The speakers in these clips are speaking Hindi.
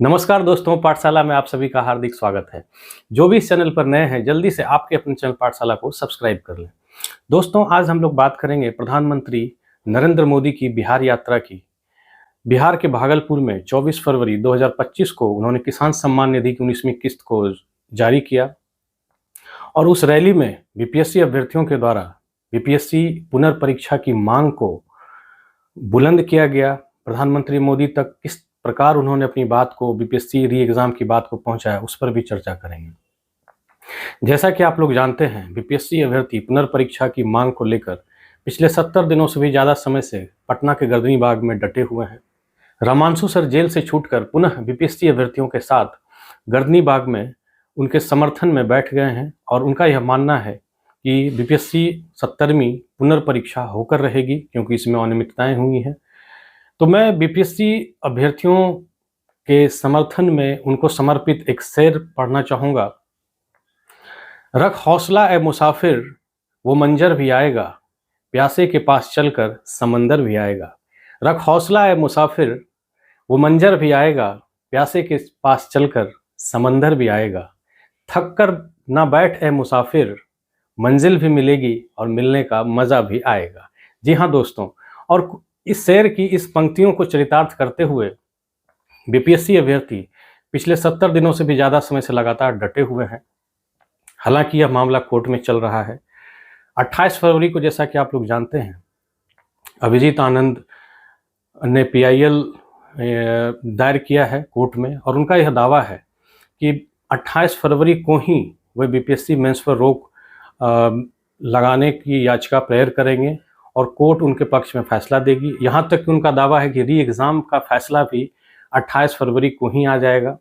नमस्कार दोस्तों, पाठशाला में आप सभी का हार्दिक स्वागत है। जो भी इस चैनल पर नए हैं, जल्दी से आपके अपने चैनल पाठशाला को सब्सक्राइब कर लें। दोस्तों, आज हम लोग बात करेंगे प्रधानमंत्री नरेंद्र मोदी की बिहार यात्रा की। बिहार के भागलपुर में 24 फरवरी 2025 को उन्होंने किसान सम्मान निधि की 19वीं किस्त को जारी किया और उस रैली में बीपीएससी अभ्यर्थियों के द्वारा बीपीएससी पुनर्परीक्षा की मांग को बुलंद किया गया। प्रधानमंत्री मोदी तक किस प्रकार उन्होंने अपनी बात को, बीपीएससी री एग्जाम की बात को पहुंचाया, उस पर भी चर्चा करेंगे। जैसा कि आप लोग जानते हैं, बीपीएससी अभ्यर्थी पुनर्परीक्षा की मांग को लेकर पिछले 70 दिनों से भी ज़्यादा समय से पटना के गर्दनी बाग में डटे हुए हैं। रामांशु सर जेल से छूटकर पुनः बीपीएससी अभ्यर्थियों के साथ गर्दनी बाग में उनके समर्थन में बैठ गए हैं और उनका यह मानना है कि बीपीएससी 70वीं पुनर्परीक्षा होकर रहेगी, क्योंकि इसमें अनियमितताएं हुई हैं। तो मैं बीपीएससी अभ्यर्थियों के समर्थन में उनको समर्पित एक शेर पढ़ना चाहूँगा। रख हौसला ए मुसाफिर, वो मंजर भी आएगा, प्यासे के पास चलकर समंदर भी आएगा। रख हौसला ए मुसाफिर, वो मंजर भी आएगा, प्यासे के पास चलकर समंदर भी आएगा। थक कर ना बैठ ए मुसाफिर, मंजिल भी मिलेगी और मिलने का मज़ा भी आएगा। जी हाँ दोस्तों, और इस शेर की इस पंक्तियों को चरितार्थ करते हुए बीपीएससी अभ्यर्थी पिछले 70 दिनों से भी ज़्यादा समय से लगातार डटे हुए हैं। हालांकि यह मामला कोर्ट में चल रहा है। 28 फरवरी को, जैसा कि आप लोग जानते हैं, अभिजीत आनंद ने पीआईएल दायर किया है कोर्ट में और उनका यह दावा है कि 28 फरवरी को ही वे बीपीएससी मेंस पर रोक लगाने की याचिका प्रेयर करेंगे और कोर्ट उनके पक्ष में फैसला देगी। यहाँ तक कि उनका दावा है कि री एग्ज़ाम का फैसला भी 28 फरवरी को ही आ जाएगा।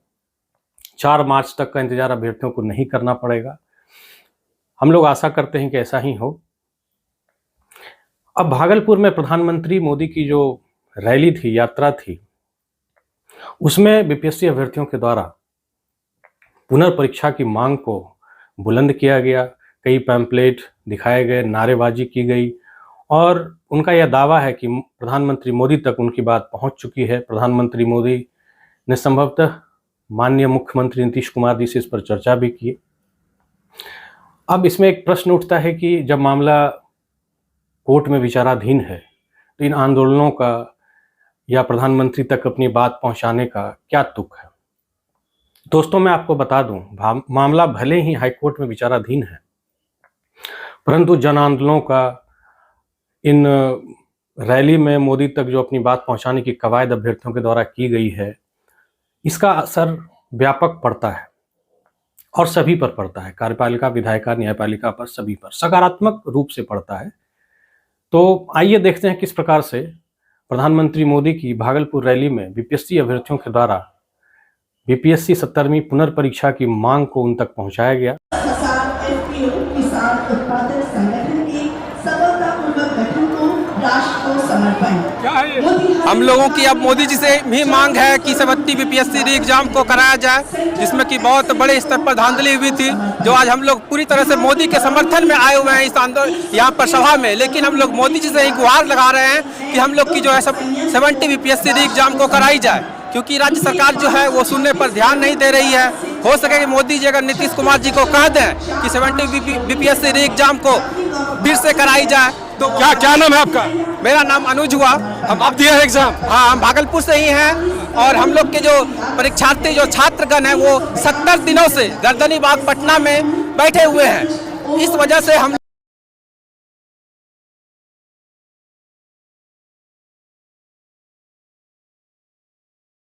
4 मार्च तक का इंतजार अभ्यर्थियों को नहीं करना पड़ेगा। हम लोग आशा करते हैं कि ऐसा ही हो। अब भागलपुर में प्रधानमंत्री मोदी की जो रैली थी, यात्रा थी, उसमें बीपीएससी अभ्यर्थियों के द्वारा पुनर्परीक्षा की मांग को बुलंद किया गया। कई पैम्पलेट दिखाए गए, नारेबाजी की गई और उनका यह दावा है कि प्रधानमंत्री मोदी तक उनकी बात पहुंच चुकी है। प्रधानमंत्री मोदी ने संभवतः माननीय मुख्यमंत्री नीतीश कुमार जी से इस पर चर्चा भी की। अब इसमें एक प्रश्न उठता है कि जब मामला कोर्ट में विचाराधीन है तो इन आंदोलनों का या प्रधानमंत्री तक अपनी बात पहुंचाने का क्या तुक है। दोस्तों, मैं आपको बता दूं, मामला भले ही हाईकोर्ट में विचाराधीन है, परंतु जन आंदोलनों का, इन रैली में मोदी तक जो अपनी बात पहुंचाने की कवायद अभ्यर्थियों के द्वारा की गई है, इसका असर व्यापक पड़ता है और सभी पर पड़ता है। कार्यपालिका, विधायिका, न्यायपालिका पर, सभी पर सकारात्मक रूप से पड़ता है। तो आइए देखते हैं किस प्रकार से प्रधानमंत्री मोदी की भागलपुर रैली में बीपीएससी अभ्यर्थियों के द्वारा बीपीएससी 70वीं पुनर्परीक्षा की मांग को उन तक पहुंचाया गया। हम लोगों की अब मोदी जी से भी मांग है कि 70 बीपीएससी री एग्जाम को कराया जाए, जिसमें कि बहुत बड़े स्तर पर धांधली हुई थी, जो आज हम लोग पूरी तरह से मोदी के समर्थन में आए हुए हैं इस आंदोलन यहाँ पर सभा में। लेकिन हम लोग मोदी जी से ही गुहार लगा रहे हैं कि हम लोग की जो है 70 बीपीएससी री एग्जाम को कराई जाए, क्योंकि राज्य सरकार जो है वो सुनने पर ध्यान नहीं दे रही है। हो सके कि मोदी जी अगर नीतीश कुमार जी को कह दें कि 70 बीपीएससी री एग्जाम को फिर से कराई जाए तो। क्या नाम है आपका? मेरा नाम अनुज हुआ। हम आप दिए हैं एग्जाम? हाँ, हम भागलपुर से ही हैं और हम लोग के जो परीक्षार्थी, जो छात्रगण हैं, वो 70 दिनों से गर्दनी बाग पटना में बैठे हुए हैं। इस वजह से हम